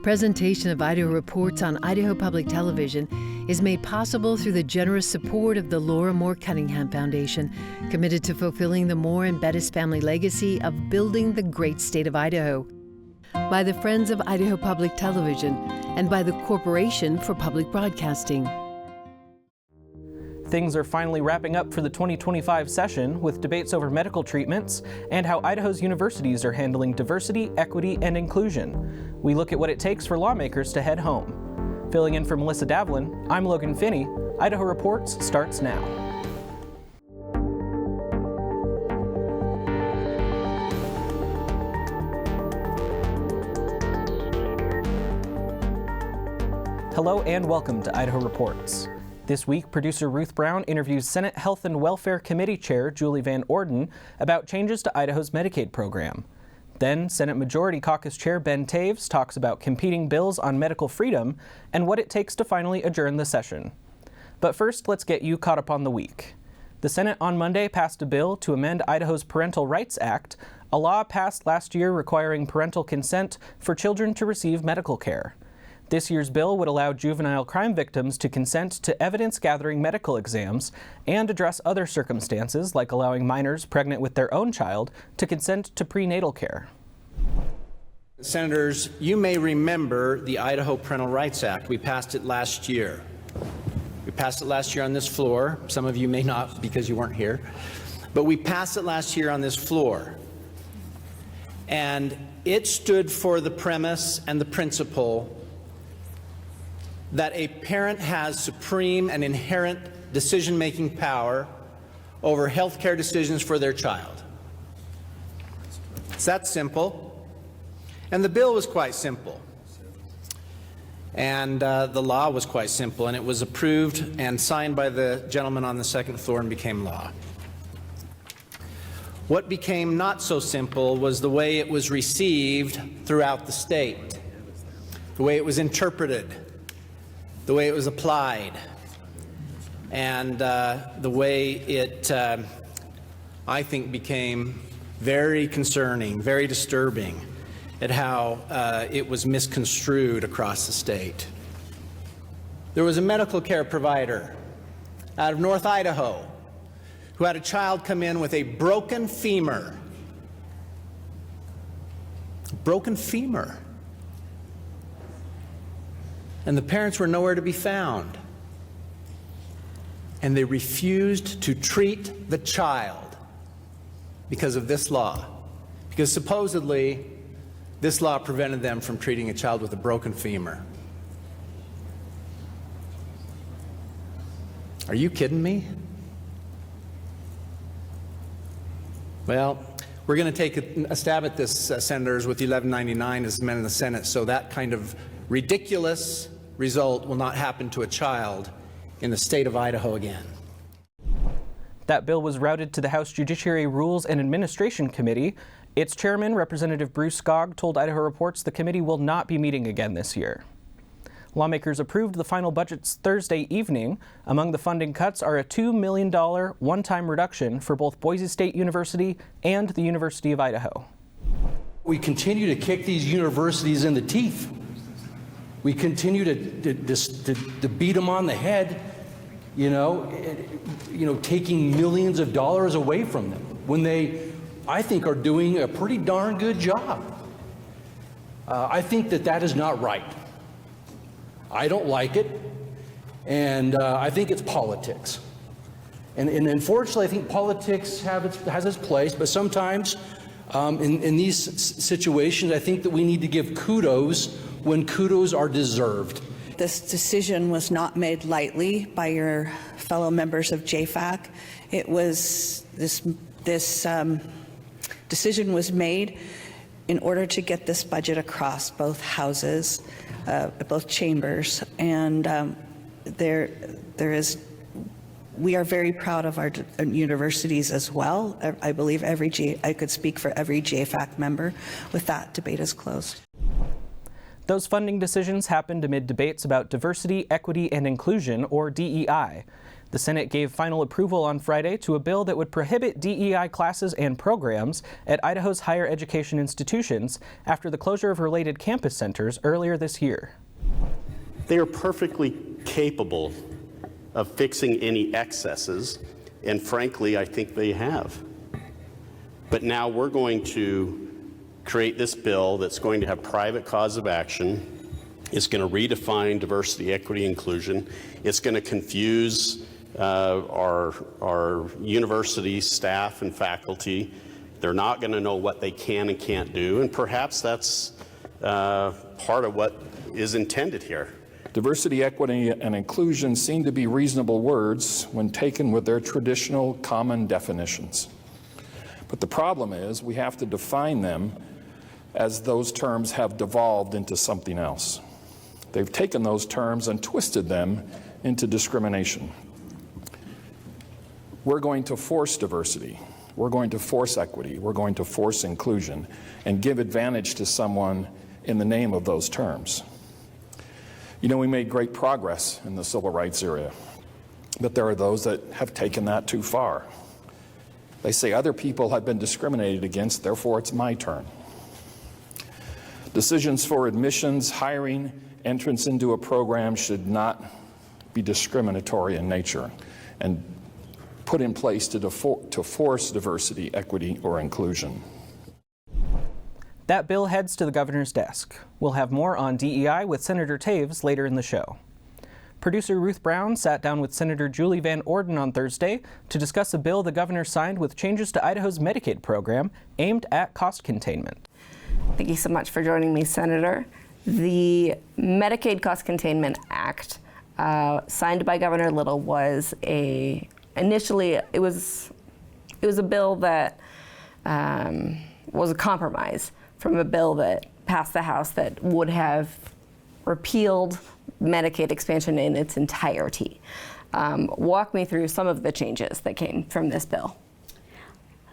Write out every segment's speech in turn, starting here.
Presentation of Idaho Reports on Idaho Public Television is made possible through the generous support of the Laura Moore Cunningham Foundation, committed to fulfilling the Moore and Bettis family legacy of building the great state of Idaho. By the Friends of Idaho Public Television and by the Corporation for Public Broadcasting. Things are finally wrapping up for the 2025 session with debates over medical treatments and how Idaho's universities are handling diversity, equity, and inclusion. We look at what it takes for lawmakers to head home. Filling in for Melissa Davlin, I'm Logan Finney. Idaho Reports starts now. Hello and welcome to Idaho Reports. This week, producer Ruth Brown interviews Senate Health and Welfare Committee Chair Julie Van Orden about changes to Idaho's Medicaid program. Then, Senate Majority Caucus Chair Ben Taves talks about competing bills on medical freedom and what it takes to finally adjourn the session. But first, let's get you caught up on the week. The Senate on Monday passed a bill to amend Idaho's Parental Rights Act, a law passed last year requiring parental consent for children to receive medical care. This year's bill would allow juvenile crime victims to consent to evidence-gathering medical exams and address other circumstances like allowing minors pregnant with their own child to consent to prenatal care. Senators, you may remember the Idaho Parental Rights Act. We passed it last year. We passed it last year on this floor. Some of you may not because you weren't here. But we passed it last year on this floor. And it stood for the premise and the principle that a parent has supreme and inherent decision-making power over health care decisions for their child. It's that simple. And the bill was quite simple. And the law was quite simple, and it was approved and signed by the gentleman on the second floor and became law. What became not so simple was the way it was received throughout the state, the way it was interpreted, the way it was applied, and the way it, I think, became very concerning, very disturbing at how it was misconstrued across the state. There was a medical care provider out of North Idaho who had a child come in with a broken femur. Broken femur. And the parents were nowhere to be found. And they refused to treat the child because of this law. Because supposedly, this law prevented them from treating a child with a broken femur. Are you kidding me? Well, we're going to take a stab at this, Senators, with 1199 as amended in the Senate, so that kind of ridiculous result will not happen to a child in the state of Idaho again. That bill was routed to the House Judiciary Rules and Administration Committee. Its chairman, Representative Bruce Skog, told Idaho Reports the committee will not be meeting again this year. Lawmakers approved the final budgets Thursday evening. Among the funding cuts are a $2 million one-time reduction for both Boise State University and the University of Idaho. We continue to kick these universities in the teeth. We continue to beat them on the head, taking millions of dollars away from them when they, I think, are doing a pretty darn good job. I think that is not right. I don't like it, and I think it's politics. And unfortunately, I think politics has its place, but sometimes in these situations, I think that we need to give kudos when kudos are deserved. This decision was not made lightly by your fellow members of JFAC. It was this decision was made in order to get this budget across both houses, both chambers, and we are very proud of our universities as well. I believe I could speak for every JFAC member. With that, debate is closed. Those funding decisions happened amid debates about diversity, equity, and inclusion, or DEI. The Senate gave final approval on Friday to a bill that would prohibit DEI classes and programs at Idaho's higher education institutions after the closure of related campus centers earlier this year. They are perfectly capable of fixing any excesses, and frankly, I think they have. But now we're going to create this bill that's going to have private cause of action. It's going to redefine diversity, equity, inclusion. It's going to confuse our university staff and faculty. They're not going to know what they can and can't do, and perhaps that's part of what is intended here. Diversity, equity, and inclusion seem to be reasonable words when taken with their traditional common definitions. But the problem is we have to define them as those terms have devolved into something else. They've taken those terms and twisted them into discrimination. We're going to force diversity. We're going to force equity. We're going to force inclusion and give advantage to someone in the name of those terms. You know, we made great progress in the civil rights area, but there are those that have taken that too far. They say other people have been discriminated against, therefore it's my turn. Decisions for admissions, hiring, entrance into a program should not be discriminatory in nature and put in place to force diversity, equity, or inclusion. That bill heads to the governor's desk. We'll have more on DEI with Senator Taves later in the show. Producer Ruth Brown sat down with Senator Julie Van Orden on Thursday to discuss a bill the governor signed with changes to Idaho's Medicaid program aimed at cost containment. Thank you so much for joining me, Senator. The Medicaid Cost Containment Act, signed by Governor Little, was initially it was a bill that was a compromise from a bill that passed the House that would have repealed Medicaid expansion in its entirety. Walk me through some of the changes that came from this bill.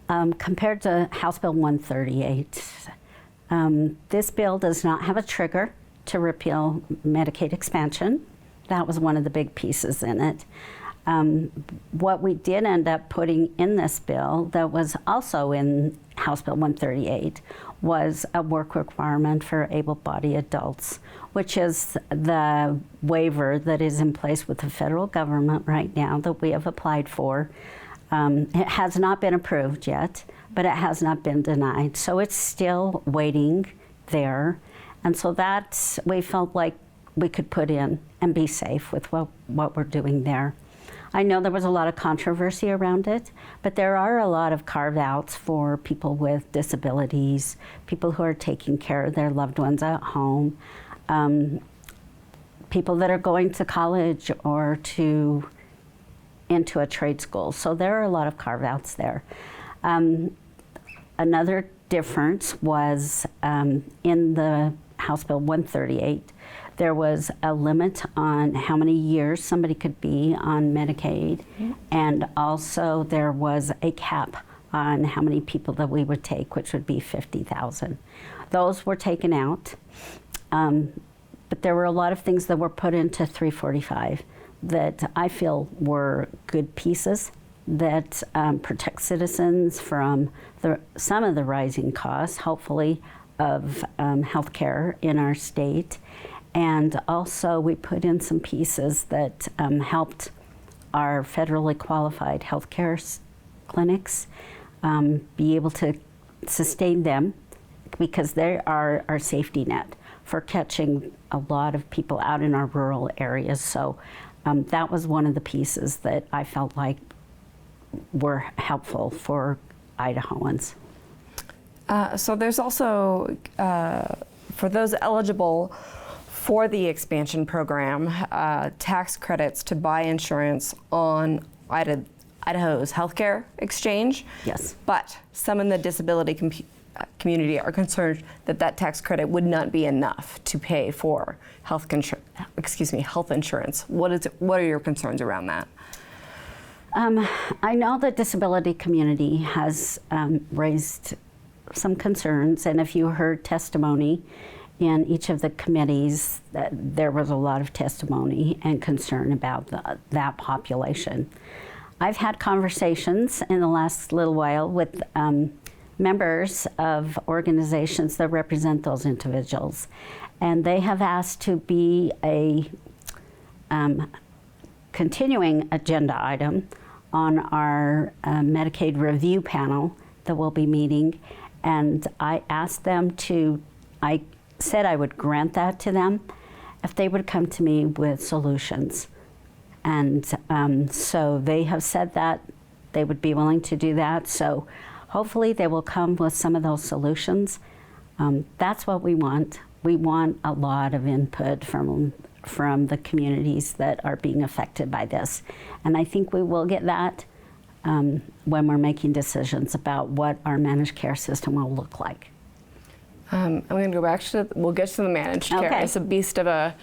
Compared to House Bill 138, this bill does not have a trigger to repeal Medicaid expansion. That was one of the big pieces in it. What we did end up putting in this bill that was also in House Bill 138 was a work requirement for able-bodied adults, which is the waiver that is in place with the federal government right now that we have applied for. It has not been approved yet, but it has not been denied. So it's still waiting there. And so that we felt like we could put in and be safe with what we're doing there. I know there was a lot of controversy around it, but there are a lot of carve-outs for people with disabilities, people who are taking care of their loved ones at home, people that are going to college or into a trade school. So there are a lot of carve-outs there. Another difference was in the House Bill 138, there was a limit on how many years somebody could be on Medicaid, and also there was a cap on how many people that we would take, which would be 50,000. Those were taken out, but there were a lot of things that were put into 345 that I feel were good pieces that protect citizens from some of the rising costs, hopefully, of health care in our state. And also we put in some pieces that helped our federally qualified healthcare clinics be able to sustain them, because they are our safety net for catching a lot of people out in our rural areas. So that was one of the pieces that I felt like were helpful for Idahoans. So there's also, for those eligible for the expansion program, tax credits to buy insurance on Idaho's healthcare exchange. Yes. But some in the disability community are concerned that that tax credit would not be enough to pay for health insurance. What are your concerns around that? I know the disability community has raised some concerns, and if you heard testimony in each of the committees, there was a lot of testimony and concern about that population. I've had conversations in the last little while with members of organizations that represent those individuals, and they have asked to be a continuing agenda item on our Medicaid review panel that will be meeting, and I asked them to, I said I would grant that to them if they would come to me with solutions. And so they have said that they would be willing to do that. So hopefully they will come with some of those solutions. That's what we want. We want a lot of input from the communities that are being affected by this. And I think we will get that when we're making decisions about what our managed care system will look like. I'm going to go back to, we'll get to the managed care. Okay. It's a beast of a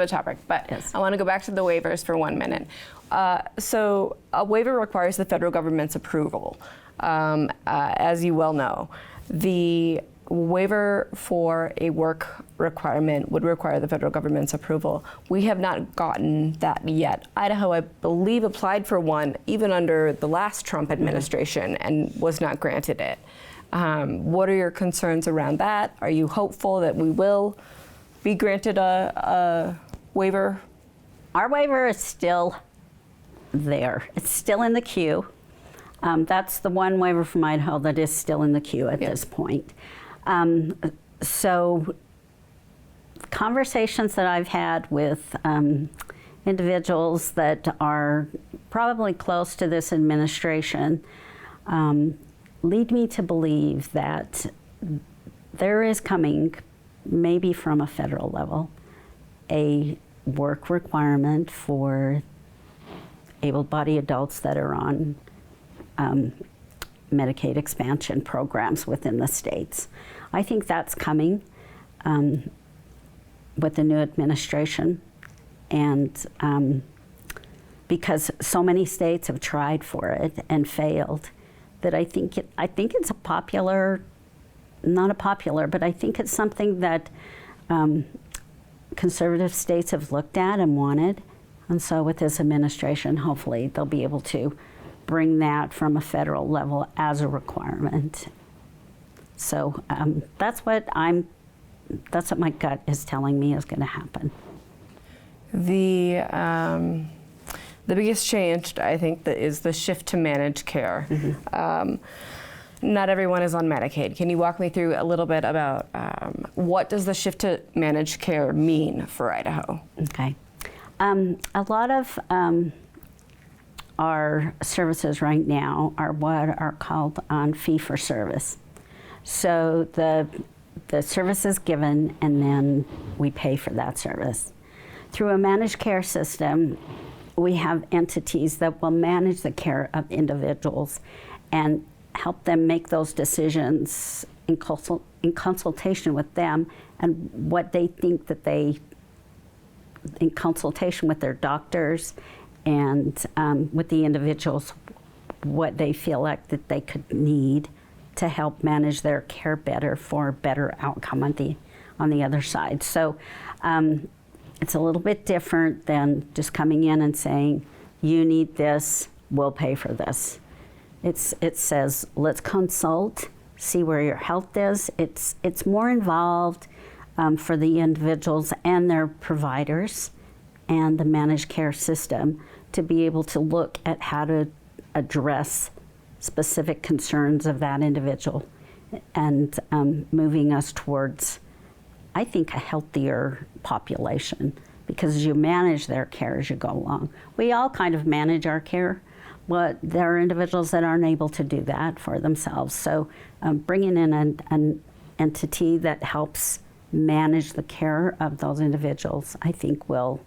topic, but Yes. I want to go back to the waivers for 1 minute. So a waiver requires the federal government's approval. As you well know, the waiver for a work requirement would require the federal government's approval. We have not gotten that yet. Idaho, I believe, applied for one even under the last Trump administration and was not granted it. What are your concerns around that? Are you hopeful that we will be granted a waiver? Our waiver is still there. It's still in the queue. That's the one waiver from Idaho that is still in the queue at this point. So conversations that I've had with individuals that are probably close to this administration lead me to believe that there is coming, maybe from a federal level, a work requirement for able-bodied adults that are on Medicaid expansion programs within the states. I think that's coming with the new administration, and because so many states have tried for it and failed, that I think it's a popular, not a popular, but I think it's something that conservative states have looked at and wanted. And so with this administration, hopefully they'll be able to bring that from a federal level as a requirement. So that's what my gut is telling me is going to happen. The biggest change, I think, is the shift to managed care. Mm-hmm. Not everyone is on Medicaid. Can you walk me through a little bit about what does the shift to managed care mean for Idaho? Okay. A lot of our services right now are what are called on fee-for-service. So the service is given and then we pay for that service. Through a managed care system, we have entities that will manage the care of individuals and help them make those decisions in consultation with them and what they think that they, in consultation with their doctors and with the individuals, what they feel like that they could need to help manage their care better for a better outcome on the other side. So it's a little bit different than just coming in and saying, you need this, we'll pay for this. It says, let's consult, see where your health is. It's more involved for the individuals and their providers and the managed care system to be able to look at how to address specific concerns of that individual and moving us towards, I think, a healthier population, because you manage their care as you go along. We all kind of manage our care, but there are individuals that aren't able to do that for themselves. So bringing in an entity that helps manage the care of those individuals, I think will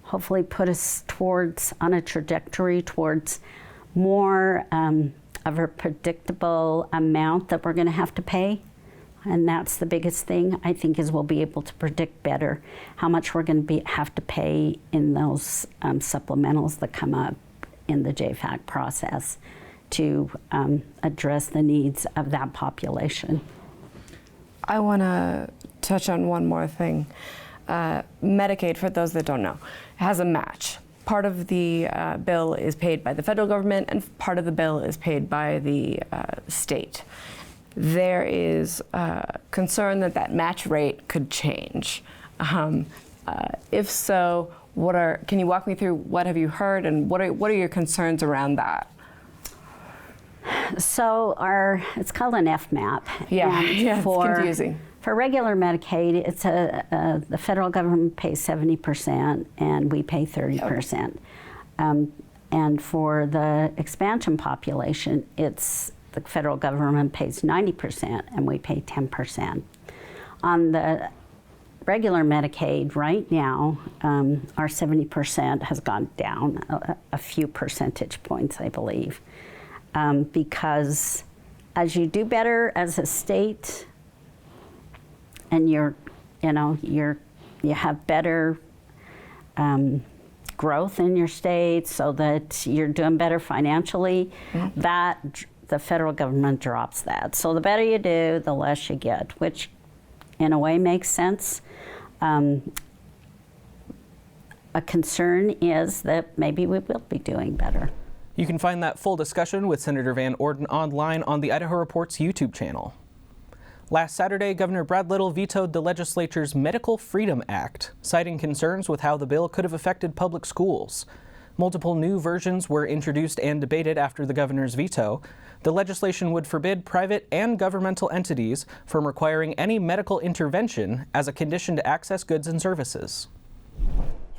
hopefully put us on a trajectory towards more of a predictable amount that we're going to have to pay. And that's the biggest thing, I think, is we'll be able to predict better how much we're going to have to pay in those supplementals that come up in the JFAC process to address the needs of that population. I want to touch on one more thing. Medicaid, for those that don't know, has a match. Part of the bill is paid by the federal government, and part of the bill is paid by the state. There is concern that that match rate could change. If so, can you walk me through what have you heard, and what are your concerns around that? So it's called an FMAP. Yeah, it's confusing. For regular Medicaid, it's the federal government pays 70% and we pay 30%. And for the expansion population, the federal government pays 90% and we pay 10%. On the regular Medicaid right now, our 70% has gone down a few percentage points, I believe, because as you do better as a state, and you have better growth in your state, so that you're doing better financially, that the federal government drops that. So the better you do, the less you get, which in a way makes sense. A concern is that maybe we will be doing better. You can find that full discussion with Senator Van Orden online on the Idaho Report's YouTube channel. Last Saturday, Governor Brad Little vetoed the legislature's Medical Freedom Act, citing concerns with how the bill could have affected public schools. Multiple new versions were introduced and debated after the governor's veto. The legislation would forbid private and governmental entities from requiring any medical intervention as a condition to access goods and services.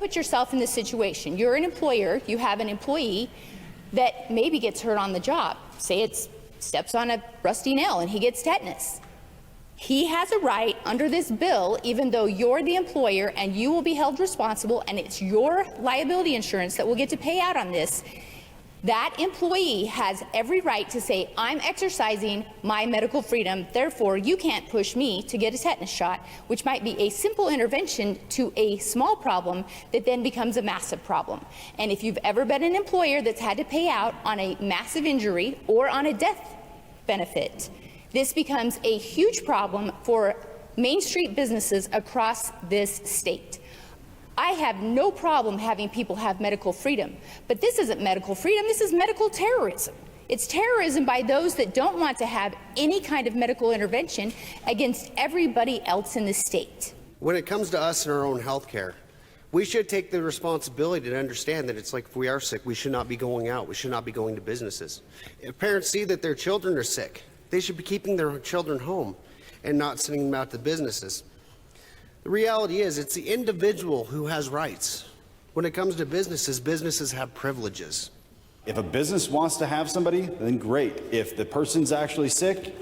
Put yourself in this situation. You're an employer, you have an employee that maybe gets hurt on the job. Say it steps on a rusty nail and he gets tetanus. He has a right under this bill, even though you're the employer and you will be held responsible and it's your liability insurance that will get to pay out on this. That employee has every right to say, I'm exercising my medical freedom, therefore you can't push me to get a tetanus shot, which might be a simple intervention to a small problem that then becomes a massive problem. And if you've ever been an employer that's had to pay out on a massive injury or on a death benefit, this becomes a huge problem for Main Street businesses across this state. I have no problem having people have medical freedom, but this isn't medical freedom, this is medical terrorism. It's terrorism by those that don't want to have any kind of medical intervention against everybody else in the state. When it comes to us and our own health care, we should take the responsibility to understand that it's like if we are sick, we should not be going out, we should not be going to businesses. If parents see that their children are sick, they should be keeping their children home and not sending them out to businesses. The reality is it's the individual who has rights. When it comes to businesses, businesses have privileges. If a business wants to have somebody, then great. If the person's actually sick,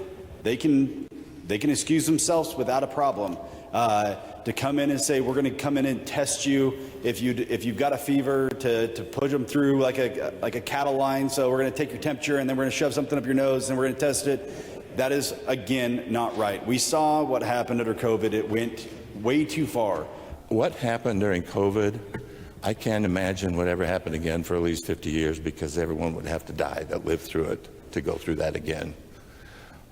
they can excuse themselves without a problem. To come in and say, we're going to come in and test you if you've got a fever, to push them through like a cattle line. So we're going to take your temperature and then we're going to shove something up your nose and we're going to test it. That is, again, not right. We saw what happened under COVID. It went way too far. What happened during COVID, I can't imagine would ever happen again for at least 50 years because everyone would have to die that lived through it to go through that again.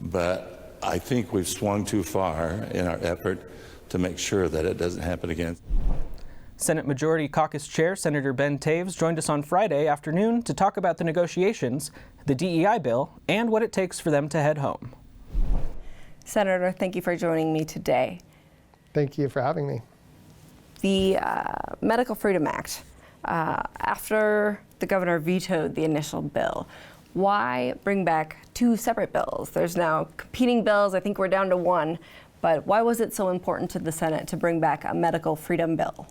But I think we've swung too far in our effort to make sure that it doesn't happen again. Senate Majority Caucus Chair Senator Ben Taves joined us on Friday afternoon to talk about the negotiations, the DEI bill, and what it takes for them to head home. Senator, thank you for joining me today. Thank you for having me. The Medical Freedom Act, after the governor vetoed the initial bill, why bring back two separate bills? There's now competing bills. I think we're down to one. But why was it so important to the Senate to bring back a medical freedom bill?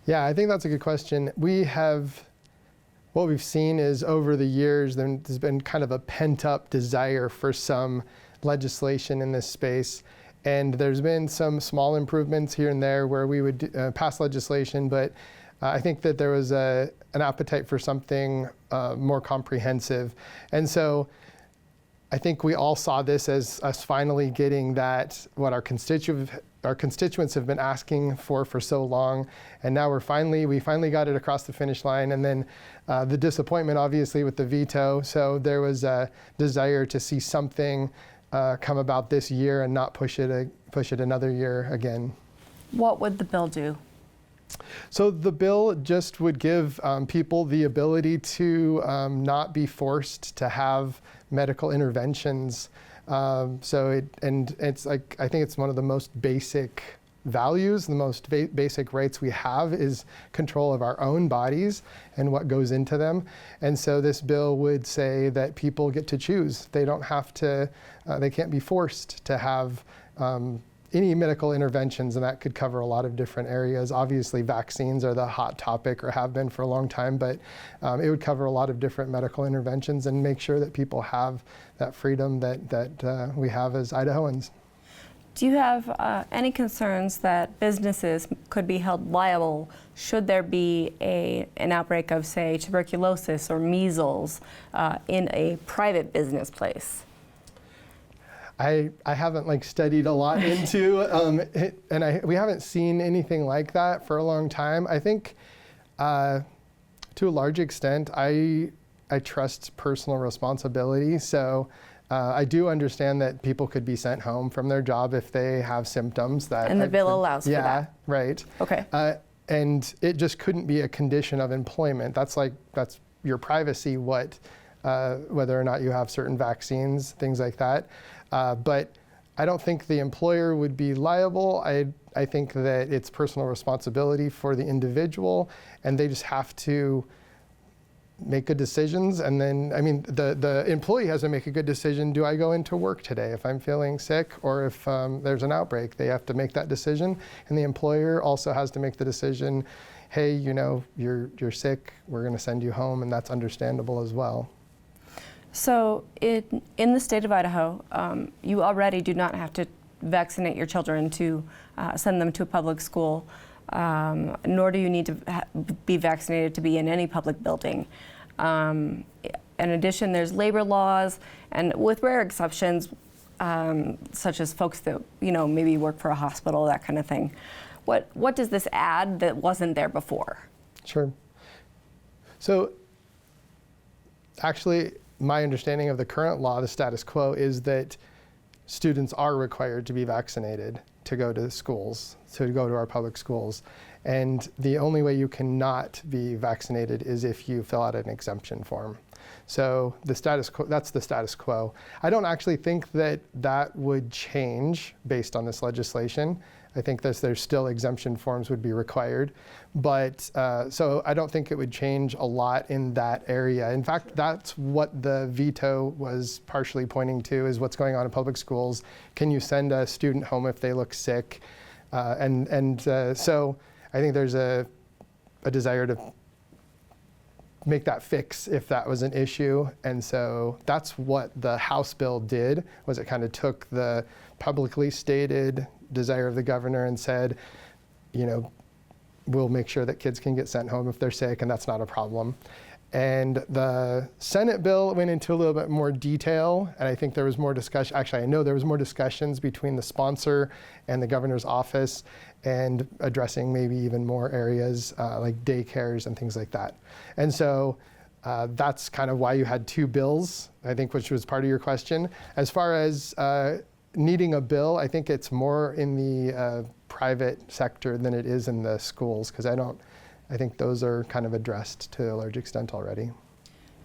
Yeah, I think that's a good question. What we've seen is over the years, there's been kind of a pent-up desire for some legislation in this space. And there's been some small improvements here and there where we would pass legislation, but I think that there was an appetite for something more comprehensive. And so I think we all saw this as us finally getting that, what our constituents have been asking for so long. And now we finally got it across the finish line. And then the disappointment, obviously, with the veto. So there was a desire to see something come about this year and not push it another year again. What would the bill do? So the bill just would give people the ability to not be forced to have medical interventions. It's like, I think it's one of the most basic values, the most basic rights we have is control of our own bodies and what goes into them. And so this bill would say that people get to choose. They don't have to, they can't be forced to have any medical interventions, and that could cover a lot of different areas. Obviously, vaccines are the hot topic or have been for a long time, but it would cover a lot of different medical interventions and make sure that people have that freedom that we have as Idahoans. Do you have any concerns that businesses could be held liable should there be an outbreak of, say, tuberculosis or measles in a private business place? I haven't studied a lot into it, and we haven't seen anything like that for a long time. I think to a large extent I trust personal responsibility. So I do understand that people could be sent home from their job if they have symptoms that. And the bill allows for that. Yeah, right. Okay. And it just couldn't be a condition of employment. That's your privacy, whether or not you have certain vaccines, things like that. But I don't think the employer would be liable. I think that it's personal responsibility for the individual, and they just have to make good decisions. And then, the employee has to make a good decision. Do I go into work today if I'm feeling sick, or if there's an outbreak? They have to make that decision. And the employer also has to make the decision, hey, you're sick, we're going to send you home, and that's understandable as well. So in the state of Idaho, you already do not have to vaccinate your children to send them to a public school, nor do you need to be vaccinated to be in any public building. In addition, there's labor laws, and with rare exceptions, such as folks that maybe work for a hospital, that kind of thing. What does this add that wasn't there before? Sure. So actually, my understanding of the current law, the status quo, is that students are required to be vaccinated to go to schools, to go to our public schools. And the only way you cannot be vaccinated is if you fill out an exemption form. So the status quo, that's the status quo. I don't actually think that would change based on this legislation. I think there's still exemption forms would be required. But so I don't think it would change a lot in that area. In fact, that's what the veto was partially pointing to, is what's going on in public schools. Can you send a student home if they look sick? So I think there's a desire to make that fix if that was an issue. And so that's what the House bill did, was it kind of took the publicly stated desire of the governor and said, we'll make sure that kids can get sent home if they're sick, and that's not a problem. And the Senate bill went into a little bit more detail, and I think there was more discussion. Actually, I know there was more discussions between the sponsor and the governor's office, and addressing maybe even more areas like daycares and things like that. And so that's kind of why you had two bills, I think, which was part of your question. As far as needing a bill, I think it's more in the private sector than it is in the schools, because I think those are kind of addressed to a large extent already.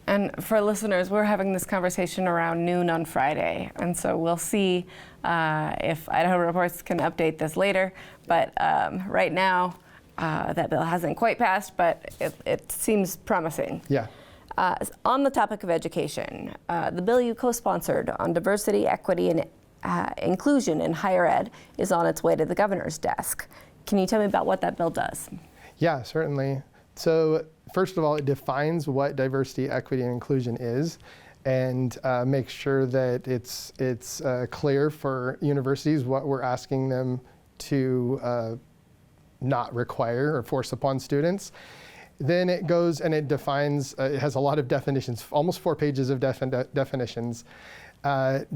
And for listeners, we're having this conversation around noon on Friday, and so we'll see if Idaho Reports can update this later. But right now, that bill hasn't quite passed, but it seems promising. Yeah. On the topic of education, the bill you co-sponsored on diversity, equity, and inclusion in higher ed is on its way to the governor's desk. Can you tell me about what that bill does? Yeah, certainly. So first of all, it defines what diversity, equity, and inclusion is, and makes sure that it's clear for universities what we're asking them to not require or force upon students. Then it goes and it defines, it has a lot of definitions, almost 4 pages of definitions,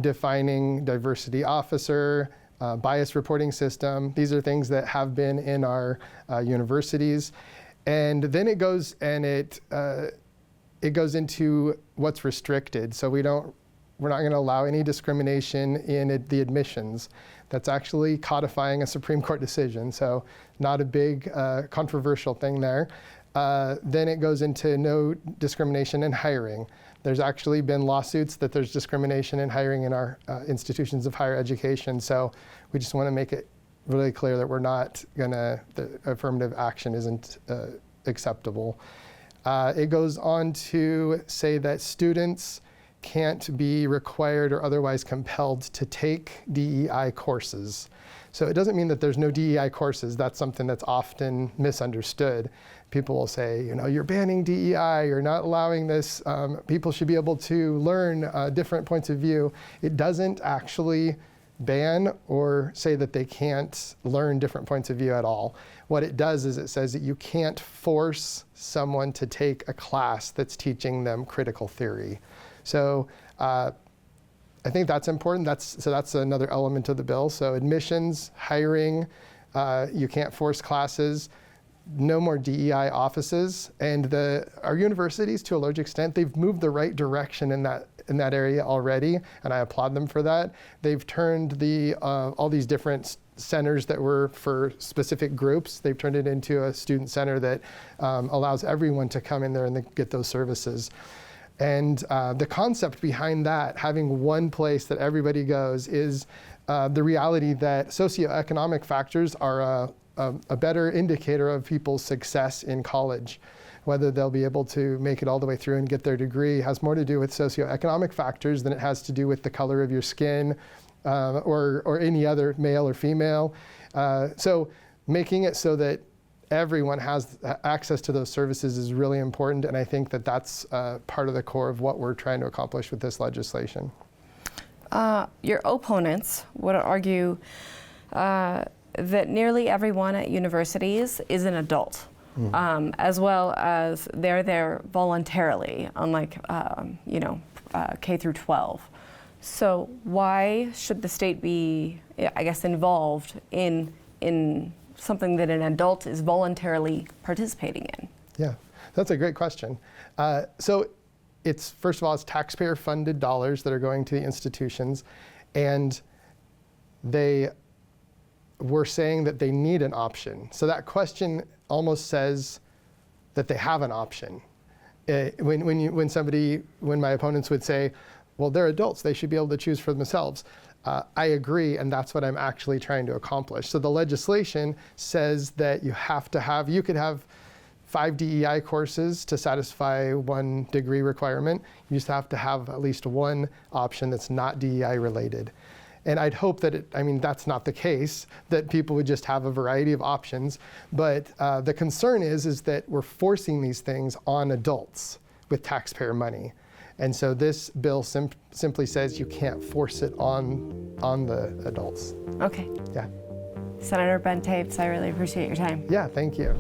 defining diversity officer, bias reporting system. These are things that have been in our universities. And then it goes and it goes into what's restricted. So we don't we're not going to allow any discrimination in the admissions. That's actually codifying a Supreme Court decision, so not a big controversial thing there. Then it goes into no discrimination in hiring. There's actually been lawsuits that there's discrimination in hiring in our institutions of higher education, so we just want to make it really clear that we're not the affirmative action isn't acceptable. It goes on to say that students can't be required or otherwise compelled to take DEI courses. So it doesn't mean that there's no DEI courses. That's something that's often misunderstood. People will say, you're banning DEI, you're not allowing this. People should be able to learn different points of view. It doesn't actually ban or say that they can't learn different points of view at all. What it does is it says that you can't force someone to take a class that's teaching them critical theory. So I think that's important. That's another element of the bill. So admissions, hiring, you can't force classes, no more DEI offices, and our universities, to a large extent, they've moved the right direction in that area already, and I applaud them for that. They've turned all these different centers that were for specific groups, they've turned it into a student center that allows everyone to come in there and get those services. And the concept behind that, having one place that everybody goes, is the reality that socioeconomic factors are a better indicator of people's success in college. Whether they'll be able to make it all the way through and get their degree has more to do with socioeconomic factors than it has to do with the color of your skin or any other male or female. So making it so that everyone has access to those services is really important, and I think that that's part of the core of what we're trying to accomplish with this legislation. Your opponents would argue that nearly everyone at universities is an adult. As well as they're there voluntarily, unlike K through 12. So why should the state be, I guess, involved in something that an adult is voluntarily participating in? Yeah, that's a great question. So first of all, it's taxpayer-funded dollars that are going to the institutions, and they were saying that they need an option. So that question almost says that they have an option. When my opponents would say, well, they're adults, they should be able to choose for themselves. I agree, and that's what I'm actually trying to accomplish. So the legislation says that you could have 5 DEI courses to satisfy 1 degree requirement. You just have to have at least one option that's not DEI related. And I'd hope that that's not the case, that people would just have a variety of options. But the concern is that we're forcing these things on adults with taxpayer money. And so this bill simply says you can't force it on the adults. Okay. Yeah. Senator Ben Tapes, I really appreciate your time. Yeah, thank you.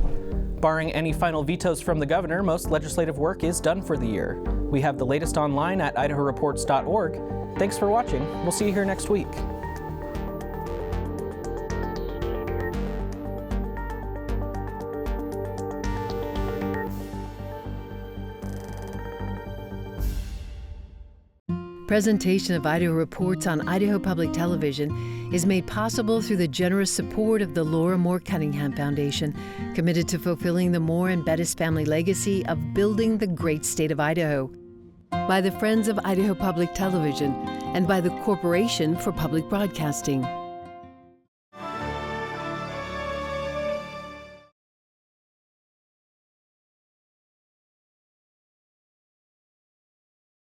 Barring any final vetoes from the governor, most legislative work is done for the year. We have the latest online at idahoreports.org. Thanks for watching. We'll see you here next week. Presentation of Idaho Reports on Idaho Public Television is made possible through the generous support of the Laura Moore Cunningham Foundation, committed to fulfilling the Moore and Bettis family legacy of building the great state of Idaho, by the Friends of Idaho Public Television, and by the Corporation for Public Broadcasting.